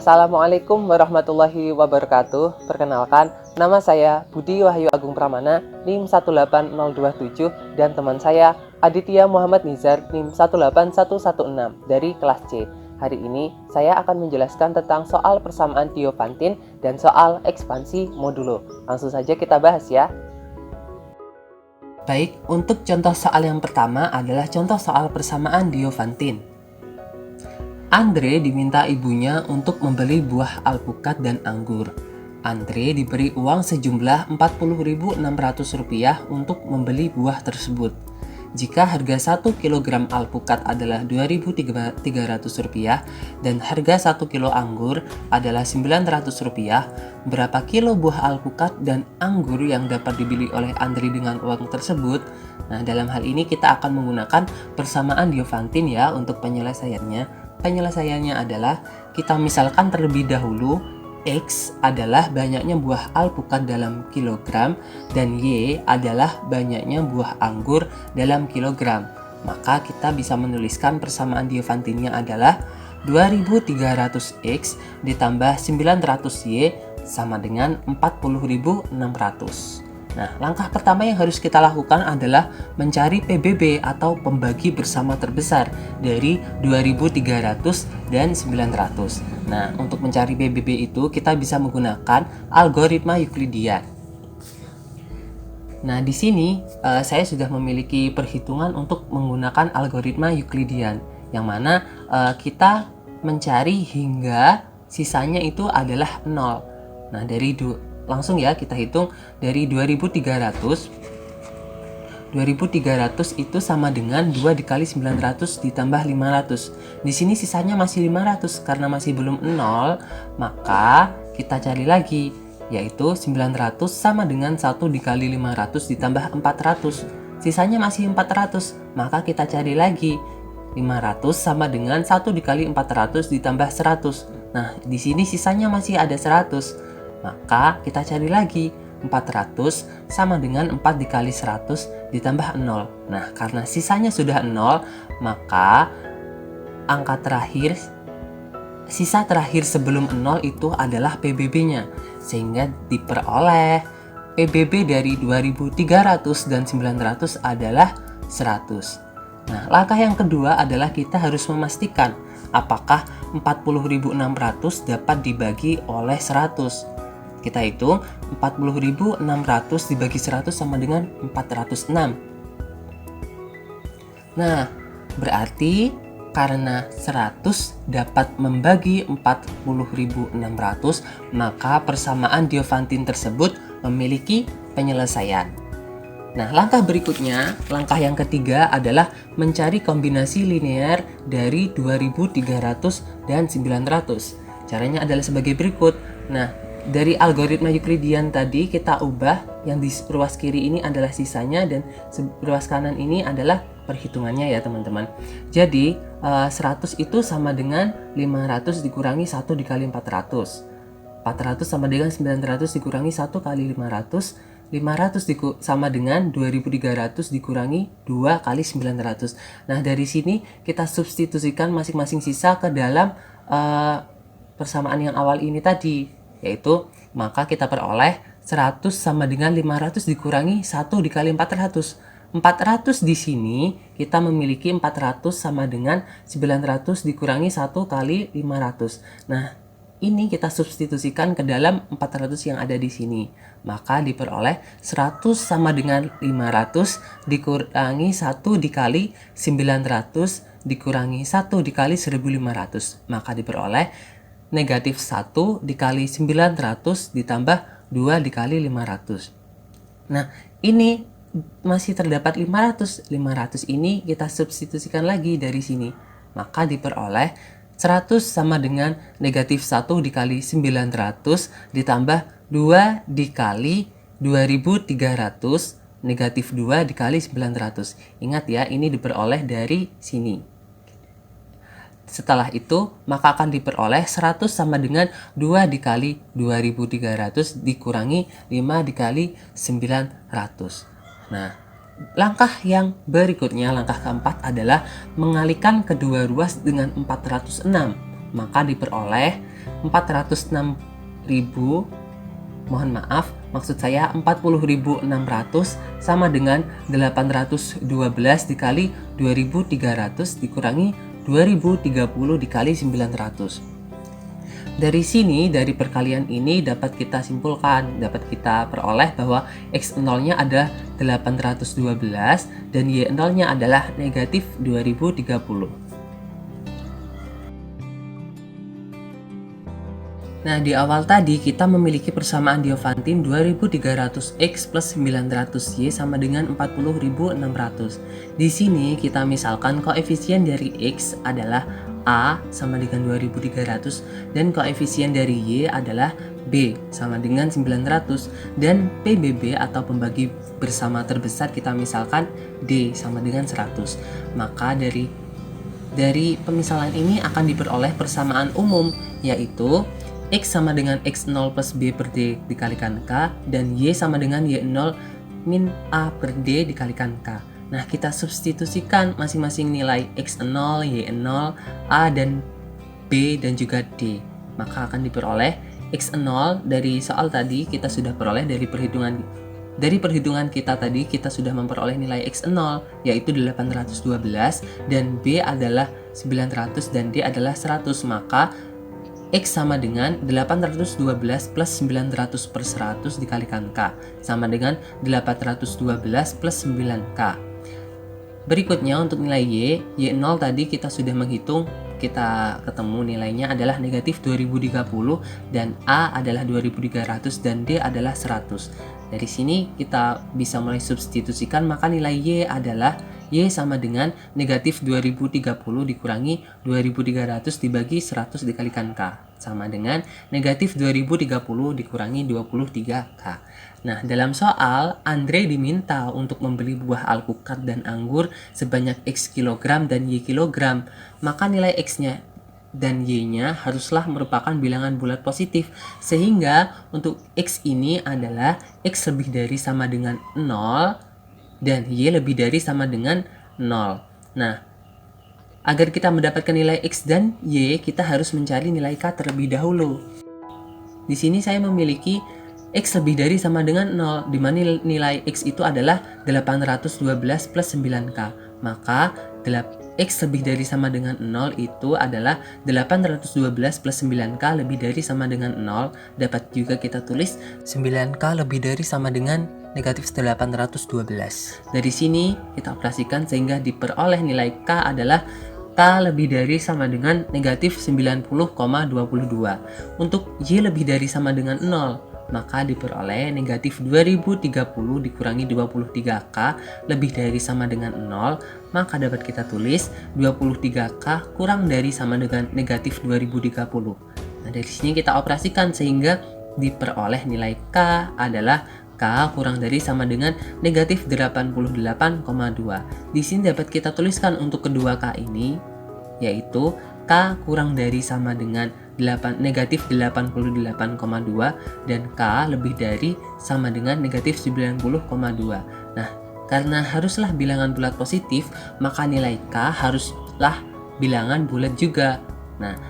Assalamualaikum warahmatullahi wabarakatuh. Perkenalkan, nama saya Budi Wahyu Agung Pramana, NIM 18027, dan teman saya Aditya Muhammad Nizar, NIM 18116 dari kelas C. Hari ini saya akan menjelaskan tentang soal persamaan Diophantine dan soal ekspansi modulo. Langsung saja kita bahas ya. Baik, untuk contoh soal yang pertama adalah contoh soal persamaan Diophantine. Andre diminta ibunya untuk membeli buah alpukat dan anggur. Andre diberi uang sejumlah Rp40.600 untuk membeli buah tersebut. Jika harga 1 kg alpukat adalah Rp2.300 dan harga 1 kilo anggur adalah Rp900, berapa kilo buah alpukat dan anggur yang dapat dibeli oleh Andre dengan uang tersebut? Nah, dalam hal ini kita akan menggunakan persamaan Diophantine ya untuk penyelesaiannya. Penyelesaiannya adalah kita misalkan terlebih dahulu X adalah banyaknya buah alpukat dalam kilogram dan Y adalah banyaknya buah anggur dalam kilogram. Maka kita bisa menuliskan persamaan Diophantine-nya adalah 2300X ditambah 900Y sama dengan 40.600. Nah, langkah pertama yang harus kita lakukan adalah mencari PBB atau pembagi bersama terbesar dari 2300 dan 900. Nah, untuk mencari PBB itu kita bisa menggunakan algoritma Euclidean. Nah, di sini saya sudah memiliki perhitungan untuk menggunakan algoritma Euclidean, yang mana kita mencari hingga sisanya itu adalah 0. Nah, langsung ya kita hitung dari 2300 itu sama dengan 2 dikali 900 ditambah 500. Di sini sisanya masih 500 karena masih belum 0, maka kita cari lagi, yaitu 900 sama dengan 1 dikali 500 ditambah 400. Sisanya masih 400, maka kita cari lagi. 500 sama dengan 1 dikali 400 ditambah 100. Nah, di sini sisanya masih ada 100. Maka kita cari lagi, 400 sama dengan 4 dikali 100 ditambah 0. Nah, karena sisanya sudah 0, maka sisa terakhir sebelum 0 itu adalah PBB-nya. Sehingga diperoleh PBB dari 2300 dan 900 adalah 100. Nah, langkah yang kedua adalah kita harus memastikan apakah 40.600 dapat dibagi oleh 100. Kita hitung 40.600 dibagi 100 sama dengan 406. Nah, berarti karena 100 dapat membagi 40.600, maka persamaan Diophantine tersebut memiliki penyelesaian. Nah, langkah berikutnya, langkah yang ketiga adalah mencari kombinasi linear dari 2300 dan 900. Caranya adalah sebagai berikut. Nah, dari algoritma Euclidean tadi kita ubah, yang di ruas kiri ini adalah sisanya dan ruas kanan ini adalah perhitungannya ya teman-teman. Jadi 100 itu sama dengan 500 dikurangi 1 dikali 400. 400 sama dengan 900 dikurangi 1 kali 500. 500 sama dengan 2300 dikurangi 2 kali 900. Nah, dari sini kita substitusikan masing-masing sisa ke dalam persamaan yang awal ini tadi, yaitu maka kita peroleh 100 sama dengan 500 dikurangi 1 dikali 400. 400 di sini kita memiliki 400 sama dengan 900 dikurangi 1 kali 500. Nah, ini kita substitusikan ke dalam 400 yang ada di sini. Maka diperoleh 100 sama dengan 500 dikurangi 1 dikali 900 dikurangi 1 dikali 1500. Maka diperoleh negatif 1 dikali 900 ditambah 2 dikali 500. Nah, ini masih terdapat 500. 500 ini kita substitusikan lagi dari sini. Maka diperoleh 100 sama dengan negatif 1 dikali 900 ditambah 2 dikali 2300 negatif 2 dikali 900. Ingat ya, ini diperoleh dari sini. Setelah itu, maka akan diperoleh 100 sama dengan 2 dikali 2300 dikurangi 5 dikali 900. Nah, langkah yang berikutnya, langkah keempat adalah mengalihkan kedua ruas dengan 406. maka diperoleh 406.000, mohon maaf, maksud saya 40.600 sama dengan 812 dikali 2.300 dikurangi 2030 dikali 900. Dari sini, dari perkalian ini dapat kita simpulkan, dapat kita peroleh bahwa X0-nya adalah 812 dan Y0-nya adalah negatif 2030. Nah, di awal tadi kita memiliki persamaan Diophantine 2300X plus 900Y sama dengan 40.600. Di sini kita misalkan koefisien dari X adalah A sama dengan 2300 dan koefisien dari Y adalah B sama dengan 900 dan PBB atau pembagi bersama terbesar kita misalkan D sama dengan 100. Maka dari pemisalan ini akan diperoleh persamaan umum, yaitu X sama dengan X0 plus B per D dikalikan K dan Y sama dengan Y0 min A per D dikalikan K. Nah, kita substitusikan masing-masing nilai X0, Y0, A dan B dan juga D. Maka akan diperoleh X0 dari soal tadi kita sudah peroleh dari perhitungan kita tadi kita sudah memperoleh nilai X0 yaitu 812 dan B adalah 900 dan D adalah 100. Maka X sama dengan 812 plus 900 per 100 dikalikan K sama dengan 812 plus 9K. Berikutnya untuk nilai Y0 tadi kita sudah menghitung, kita ketemu nilainya adalah negatif 2030 dan A adalah 2300 dan D adalah 100. Dari sini kita bisa mulai substitusikan, maka nilai Y adalah Y sama dengan negatif 2030 dikurangi 2300 dibagi 100 dikalikan K sama dengan negatif 2030 dikurangi 23K. Nah, dalam soal Andre diminta untuk membeli buah alpukat dan anggur sebanyak X kilogram dan Y kilogram, maka nilai X-nya dan Y-nya haruslah merupakan bilangan bulat positif, sehingga untuk X ini adalah X lebih dari sama dengan 0 dan Y lebih dari sama dengan 0. Nah, agar kita mendapatkan nilai X dan Y, kita harus mencari nilai K terlebih dahulu. Di sini saya memiliki X lebih dari sama dengan 0, di mana nilai X itu adalah 812 plus 9K. Maka X lebih dari sama dengan 0 itu adalah 812 plus 9K lebih dari sama dengan 0. Dapat juga kita tulis 9K lebih dari sama dengan negatif 812. Dari sini kita operasikan sehingga diperoleh nilai K adalah K lebih dari sama dengan negatif 90,22. Untuk Y lebih dari sama dengan 0, maka diperoleh negatif 2030 dikurangi 23K lebih dari sama dengan 0, maka dapat kita tulis 23K kurang dari sama dengan negatif 2030. Nah, dari sini kita operasikan sehingga diperoleh nilai K adalah K kurang dari sama dengan negatif 88,2. Di sini dapat kita tuliskan untuk kedua K ini, yaitu K kurang dari sama dengan negatif 88,2 dan K lebih dari sama dengan negatif 90,2. Nah, karena haruslah bilangan bulat positif, maka nilai K haruslah bilangan bulat juga. Nah,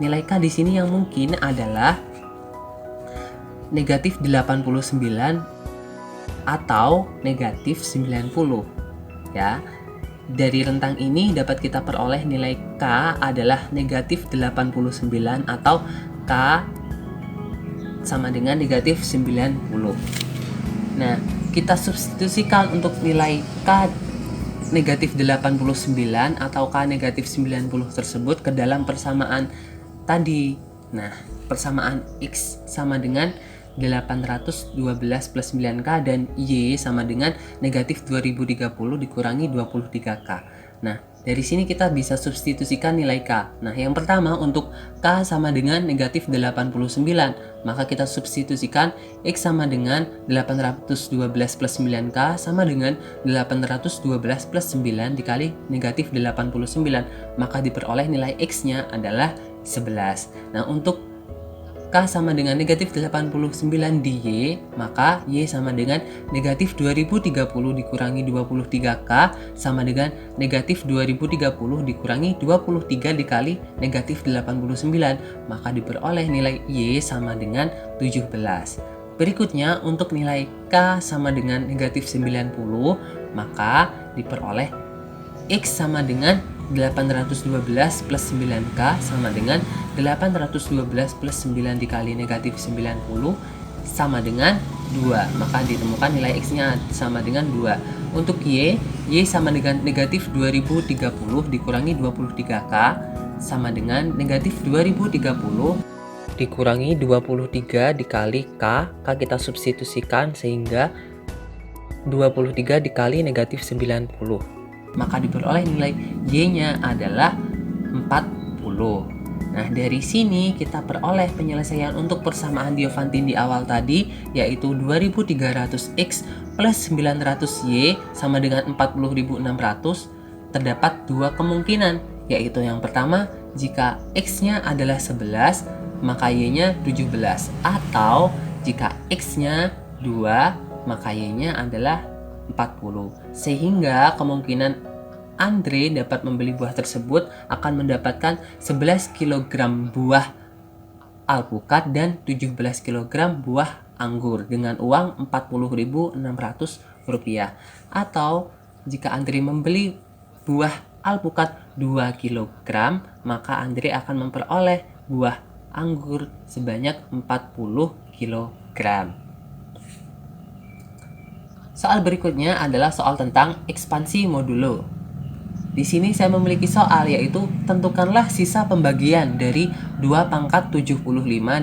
nilai K di sini yang mungkin adalah negatif 89 atau negatif 90 ya. Dari rentang ini dapat kita peroleh nilai K adalah negatif 89 atau K sama dengan negatif 90. Nah, kita substitusikan untuk nilai K negatif 89 atau K negatif 90 tersebut ke dalam persamaan tadi. Nah, persamaan X sama dengan 812 plus 9K dan Y sama dengan negatif 2030 dikurangi 23K. Nah, dari sini kita bisa substitusikan nilai K. Nah, yang pertama untuk K sama dengan negatif 89, maka kita substitusikan X sama dengan 812 plus 9K sama dengan 812 plus 9 dikali negatif 89, maka diperoleh nilai X-nya adalah 11. Nah, untuk K K sama dengan negatif 89 di Y, maka Y sama dengan negatif 2030 dikurangi 23K sama dengan negatif 2030 dikurangi 23 dikali negatif 89, maka diperoleh nilai Y sama dengan 17. Berikutnya untuk nilai K sama dengan negatif 90, maka diperoleh X sama dengan 812 plus 9K sama dengan 812 plus 9 dikali negatif 90 sama dengan 2. Maka ditemukan nilai X-nya sama dengan 2. Untuk Y sama dengan negatif 2030 dikurangi 23K sama dengan negatif 2030 dikurangi 23 dikali K kita substitusikan sehingga 23 dikali negatif 90. Maka diperoleh nilai Y-nya adalah 40. Nah, dari sini kita peroleh penyelesaian untuk persamaan Diophantine di awal tadi, yaitu 2300X plus 900Y sama dengan 40.600. Terdapat dua kemungkinan, yaitu yang pertama, jika X-nya adalah 11, maka Y-nya 17. Atau jika X-nya 2, maka Y-nya adalah 40. Sehingga kemungkinan Andre dapat membeli buah tersebut akan mendapatkan 11 kg buah alpukat dan 17 kg buah anggur dengan uang Rp40.600. Atau jika Andre membeli buah alpukat 2 kg, maka Andre akan memperoleh buah anggur sebanyak 40 kg. Soal berikutnya adalah soal tentang ekspansi modulo. Di sini saya memiliki soal yaitu tentukanlah sisa pembagian dari 2 pangkat 75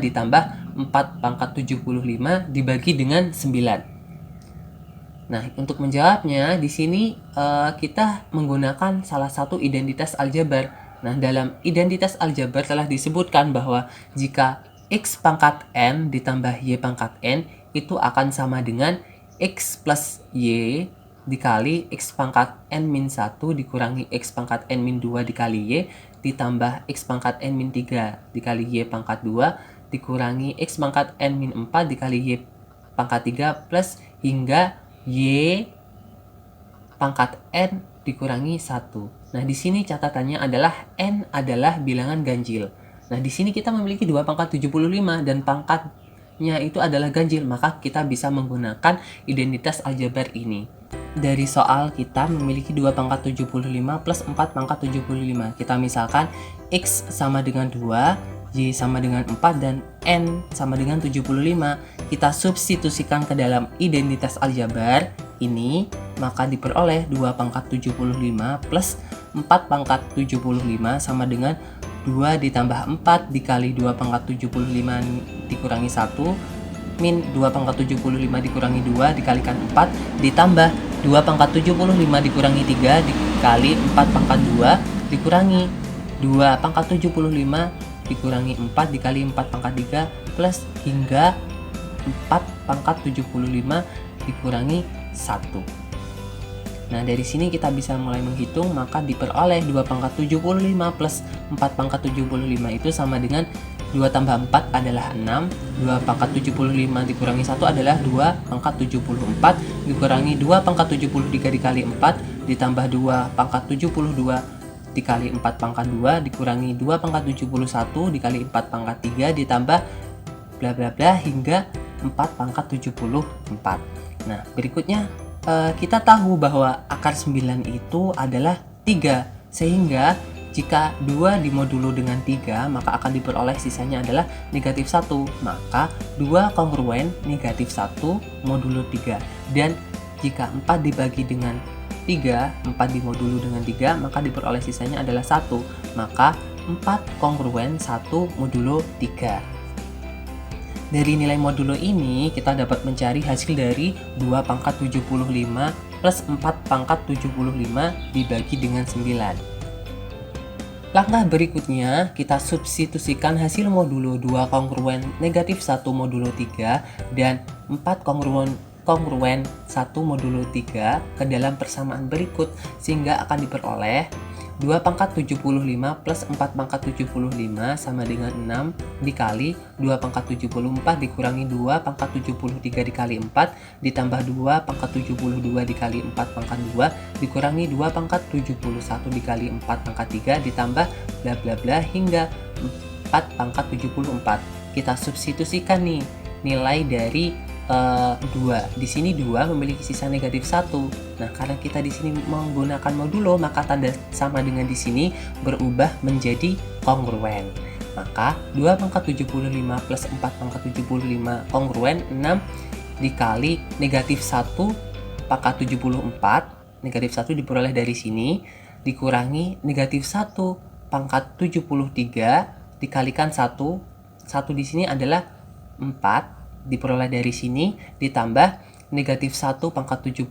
ditambah 4 pangkat 75 dibagi dengan 9. Nah, untuk menjawabnya di sini kita menggunakan salah satu identitas aljabar. Nah, dalam identitas aljabar telah disebutkan bahwa jika X pangkat N ditambah Y pangkat N itu akan sama dengan X plus Y dikali X pangkat N-1 dikurangi X pangkat N-2 dikali Y ditambah X pangkat N-3 dikali Y pangkat 2 dikurangi X pangkat N-4 dikali Y pangkat 3 plus hingga Y pangkat N dikurangi 1. Nah, di sini catatannya adalah N adalah bilangan ganjil. Nah, di sini kita memiliki 2 pangkat 75 dan pangkatnya itu adalah ganjil, maka kita bisa menggunakan identitas aljabar ini. Dari soal kita memiliki 2 pangkat 75 plus 4 pangkat 75. Kita misalkan X sama dengan 2, Y sama dengan 4, dan N sama dengan 75. Kita substitusikan ke dalam identitas aljabar ini, maka diperoleh 2 pangkat 75 plus 4 pangkat 75 sama dengan 2 ditambah 4 dikali 2 pangkat 75 dikurangi 1 min 2 pangkat 75 dikurangi 2 dikalikan 4 ditambah 2 pangkat 75 dikurangi 3 dikali 4 pangkat 2 dikurangi 2 pangkat 75 dikurangi 4 dikali 4 pangkat 3 plus hingga 4 pangkat 75 dikurangi 1. Nah, dari sini kita bisa mulai menghitung, maka diperoleh 2 pangkat 75 plus 4 pangkat 75 itu sama dengan 2 tambah 4 adalah 6, 2 pangkat 75 dikurangi 1 adalah 2 pangkat 74, dikurangi 2 pangkat 73 dikali 4, ditambah 2 pangkat 72 dikali 4 pangkat 2, dikurangi 2 pangkat 71 dikali 4 pangkat 3, ditambah bla bla bla hingga 4 pangkat 74. Nah, berikutnya kita tahu bahwa akar 9 itu adalah 3, sehingga jika 2 dimodulo dengan 3, maka akan diperoleh sisanya adalah negatif 1. Maka 2 kongruen negatif 1 modulo 3. Dan jika 4 dibagi dengan 3, 4 dimodulo dengan 3, maka diperoleh sisanya adalah 1. Maka 4 kongruen 1 modulo 3. Dari nilai modulo ini, kita dapat mencari hasil dari 2 pangkat 75 plus 4 pangkat 75 dibagi dengan 9. Langkah berikutnya, kita substitusikan hasil modulo 2 kongruen negatif 1 modulo 3 dan 4 kongruen 1 modulo 3 ke dalam persamaan berikut, sehingga akan diperoleh 2 pangkat 75 plus 4 pangkat 75 sama dengan 6 dikali 2 pangkat 74 dikurangi 2 pangkat 73 dikali 4 ditambah 2 pangkat 72 dikali 4 pangkat 2 dikurangi 2 pangkat 71 dikali 4 pangkat 3 ditambah bla bla bla hingga 4 pangkat 74. Kita substitusikan nih nilai dari 2. Di sini 2 memiliki sisa negatif 1. Nah, karena kita di sini menggunakan modulo, maka tanda sama dengan di sini berubah menjadi kongruen. Maka 2 pangkat 75 plus 4 pangkat 75 kongruen 6 dikali negatif 1 pangkat 74. Negatif 1 diperoleh dari sini dikurangi negatif 1 pangkat 73 dikalikan 1. 1 di sini adalah 4 diperoleh dari sini ditambah negatif 1 pangkat 72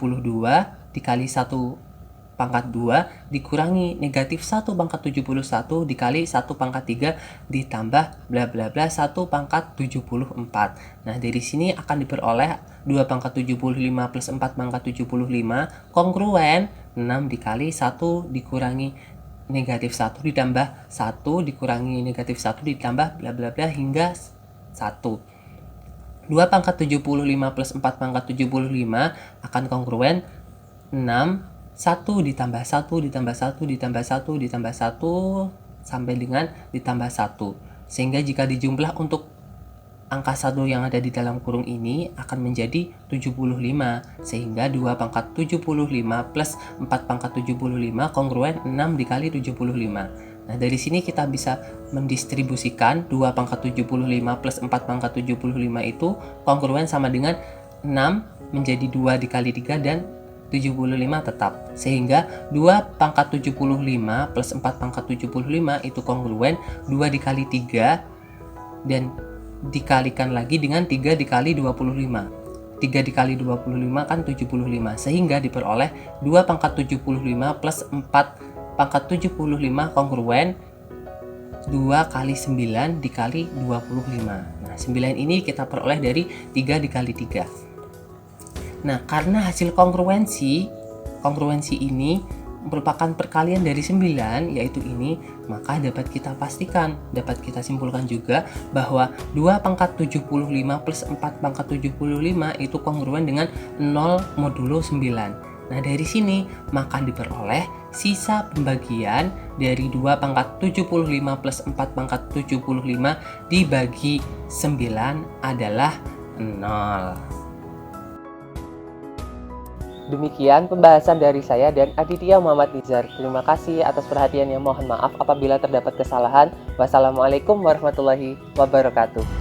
dikali 1 pangkat 2 dikurangi negatif 1 pangkat 71 dikali 1 pangkat 3 ditambah bla bla bla 1 pangkat 74. Nah, dari sini akan diperoleh 2 pangkat 75 plus 4 pangkat 75 kongruen 6 dikali 1 dikurangi negatif 1 ditambah 1 dikurangi negatif 1 ditambah bla bla bla hingga 1. 2 pangkat 75 plus 4 pangkat 75 akan kongruen 6, 1 ditambah 1 ditambah 1 ditambah 1 ditambah 1 sampai dengan ditambah 1. Sehingga jika dijumlah untuk angka 1 yang ada di dalam kurung ini akan menjadi 75. Sehingga 2 pangkat 75 plus 4 pangkat 75 kongruen 6 dikali 75. Nah, dari sini kita bisa mendistribusikan 2 pangkat 75 plus 4 pangkat 75 itu kongruen sama dengan 6 menjadi 2 dikali 3 dan 75 tetap. Sehingga 2 pangkat 75 plus 4 pangkat 75 itu kongruen 2 dikali 3 dan dikalikan lagi dengan 3 dikali 25. 3 dikali 25 kan 75. Sehingga diperoleh 2 pangkat 75 plus 4 pangkat 75 kongruen 2 kali 9 dikali 25. Nah, 9 ini kita peroleh dari 3 dikali 3. Nah, karena hasil kongruensi ini merupakan perkalian dari 9, yaitu ini, maka dapat kita pastikan, dapat kita simpulkan juga bahwa 2 pangkat 75 plus 4 pangkat 75 itu kongruen dengan 0 modulo 9. Nah, dari sini maka diperoleh sisa pembagian dari 2 pangkat 75 plus 4 pangkat 75 dibagi 9 adalah 0. Demikian pembahasan dari saya dan Aditya Muhammad Nizar. Terima kasih atas perhatiannya. Mohon maaf apabila terdapat kesalahan. Wassalamualaikum warahmatullahi wabarakatuh.